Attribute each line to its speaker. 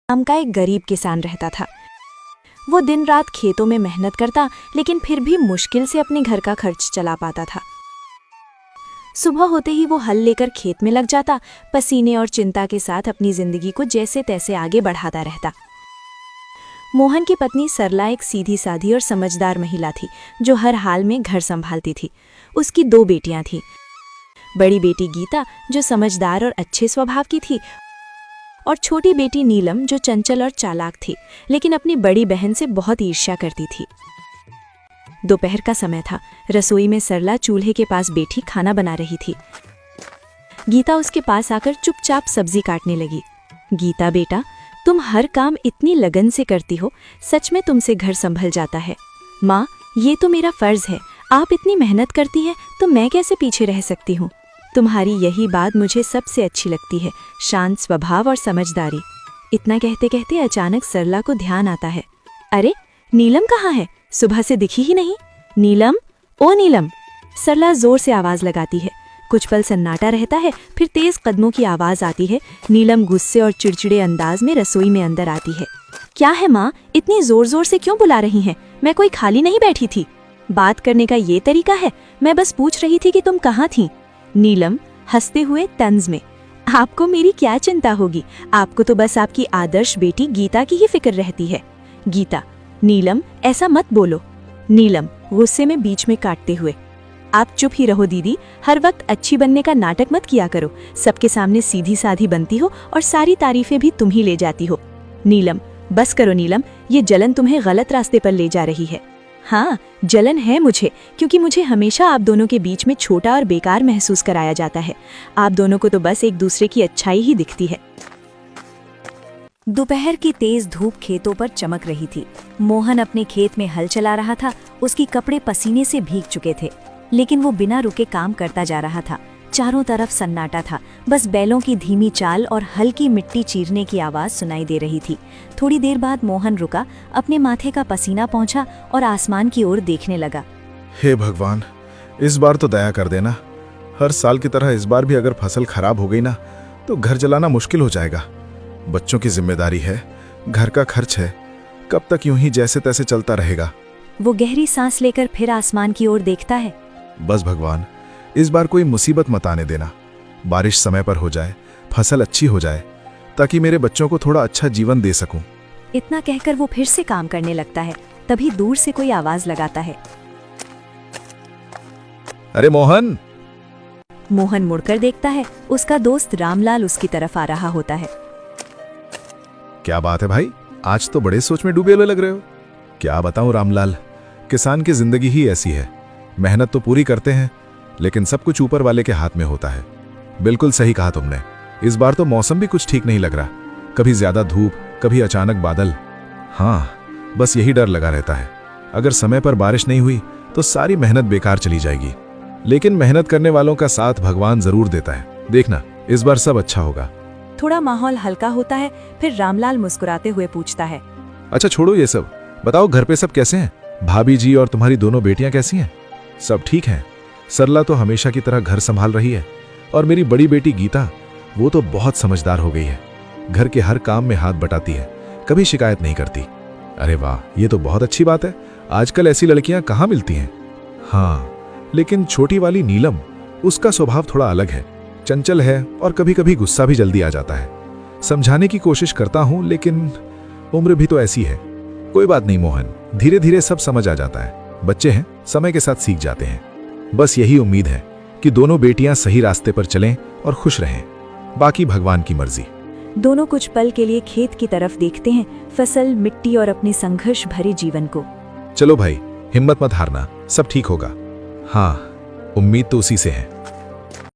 Speaker 1: नाम का एक गरीब किसान रहता था। वो दिन रात खेतों में मेहनत करता, लेकिन फिर भी मुश्किल से अपने घर का खर्च चला पाता था। सुबह होते ही वो हल लेकर खेत में लग जाता, पसीने और चिंता के साथ अपनी जिंदगी को जैसे तैसे आगे बढ़ाता रहता। मोहन की पत्नी सरला एक सीधी साधी और समझदार महिला थी, जो हर हाल में घर संभालती थी। उसकी 2 बेटियां थीं। बड़ी बेटी गीता, जो समझदार और अच्छे स्वभाव की थी, और छोटी बेटी नीलम, जो चंचल और चालाक थी, लेकिन अपनी बड़ी बहन से बहुत ईर्ष्या करती थी। दोपहर का समय था। रसोई में सरला चूल्हे के पास बैठी खाना बना रही थी। गीता उसके पास आकर चुपचाप सब्जी काटने लगी। गीता बेटा, तुम हर काम इतनी लगन से करती हो, सच में तुमसे घर संभल जाता है। माँ, ये तो मेरा फर्ज है, आप इतनी मेहनत करती हैं तो मैं कैसे पीछे रह सकती हूँ। तुम्हारी यही बात मुझे सबसे अच्छी लगती है, शांत स्वभाव और समझदारी। इतना कहते कहते अचानक सरला को ध्यान आता है, अरे नीलम कहाँ है? सुबह से दिखी ही नहीं। नीलम, ओ नीलम! सरला जोर से आवाज लगाती है। कुछ पल सन्नाटा रहता है, फिर तेज कदमों की आवाज आती है। नीलम गुस्से और चिड़चिड़े अंदाज में रसोई में अंदर आती है। क्या है माँ, इतनी जोर जोर से क्यों बुला रही हैं? मैं कोई खाली नहीं बैठी थी। बात करने का ये तरीका है? मैं बस पूछ रही थी कि तुम कहाँ थी। नीलम हंसते हुए तंज में, आपको मेरी क्या चिंता होगी, आपको तो बस आपकी आदर्श बेटी गीता की ही फिक्र रहती है। गीता, नीलम ऐसा मत बोलो। नीलम गुस्से में बीच में काटते हुए, आप चुप ही रहो दीदी, हर वक्त अच्छी बनने का नाटक मत किया करो। सबके सामने सीधी साधी बनती हो और सारी तारीफें भी तुम ही ले जाती हो। नीलम, बस करो नीलम, ये जलन तुम्हें गलत रास्ते पर ले जा रही है। हाँ, जलन है मुझे, क्योंकि मुझे हमेशा आप दोनों के बीच में छोटा और बेकार महसूस कराया जाता है। आप दोनों को तो बस एक दूसरे की अच्छाई ही दिखती है। दोपहर की तेज धूप खेतों पर चमक रही थी। मोहन अपने खेत में हल चला रहा था। उसके कपड़े पसीने से भीग चुके थे, लेकिन वो बिना रुके काम करता जा रहा था। चारों तरफ सन्नाटा था, बस बैलों की धीमी चाल और हल्की मिट्टी चीरने की आवाज सुनाई दे रही थी। थोड़ी देर बाद मोहन रुका, अपने माथे का पसीना पोंछा और आसमान की ओर देखने लगा।
Speaker 2: हे भगवान, इस बार तो दया कर देना। हर साल की तरह इस बार भी अगर फसल खराब हो गई ना, तो घर चलाना मुश्किल हो जाएगा। बच्चों की जिम्मेदारी है, घर का खर्च है, कब तक यूं ही जैसे तैसे चलता रहेगा।
Speaker 1: वो गहरी सांस लेकर फिर आसमान की ओर देखता है।
Speaker 2: बस भगवान, इस बार कोई मुसीबत मत आने देना। बारिश समय पर हो जाए, फसल अच्छी हो जाए, ताकि मेरे बच्चों को थोड़ा अच्छा जीवन दे सकूं।
Speaker 1: इतना कहकर वो फिर से काम करने लगता है। तभी दूर से कोई आवाज लगाता है,
Speaker 2: अरे मोहन!
Speaker 1: मोहन मुड़कर देखता है। उसका दोस्त रामलाल उसकी तरफ आ रहा होता है।
Speaker 2: क्या बात है भाई, आज तो बड़े सोच में डूबे हुए लग रहे हो। क्या बताऊं रामलाल, किसान की जिंदगी ही ऐसी है। मेहनत तो पूरी करते हैं, लेकिन सब कुछ ऊपर वाले के हाथ में होता है। बिल्कुल सही कहा तुमने। इस बार तो मौसम भी कुछ ठीक नहीं लग रहा, कभी ज्यादा धूप, कभी अचानक बादल। हाँ, बस यही डर लगा रहता है। अगर समय पर बारिश नहीं हुई तो सारी मेहनत बेकार चली जाएगी। लेकिन मेहनत करने वालों का साथ भगवान जरूर देता है। देखना, इस बार सब अच्छा होगा।
Speaker 1: थोड़ा माहौल हल्का होता है, फिर रामलाल मुस्कुराते हुए पूछता है,
Speaker 2: अच्छा छोड़ो ये सब, बताओ घर पे सब कैसे हैं? भाभी जी और तुम्हारी दोनों बेटियां कैसी हैं? सब ठीक हैं? सरला तो हमेशा की तरह घर संभाल रही है, और मेरी बड़ी बेटी गीता, वो तो बहुत समझदार हो गई है। घर के हर काम में हाथ बटाती है, कभी शिकायत नहीं करती। अरे वाह, ये तो बहुत अच्छी बात है। आजकल ऐसी लड़कियां कहाँ मिलती हैं। हाँ, लेकिन छोटी वाली नीलम, उसका स्वभाव थोड़ा अलग है, चंचल है और कभी कभी गुस्सा भी जल्दी आ जाता है। समझाने की कोशिश करता हूं, लेकिन उम्र भी तो ऐसी है। कोई बात नहीं मोहन, धीरे धीरे सब समझ आ जाता है। बच्चे हैं, समय के साथ सीख जाते हैं। बस यही उम्मीद है कि दोनों बेटियां सही रास्ते पर चलें और खुश रहें। बाकी भगवान की मर्जी।
Speaker 1: दोनों कुछ पल के लिए खेत की तरफ देखते हैं, फसल, मिट्टी और अपने संघर्ष भरे जीवन को।
Speaker 2: चलो भाई, हिम्मत मत हारना, सब ठीक होगा। हाँ, उम्मीद तो उसी से है।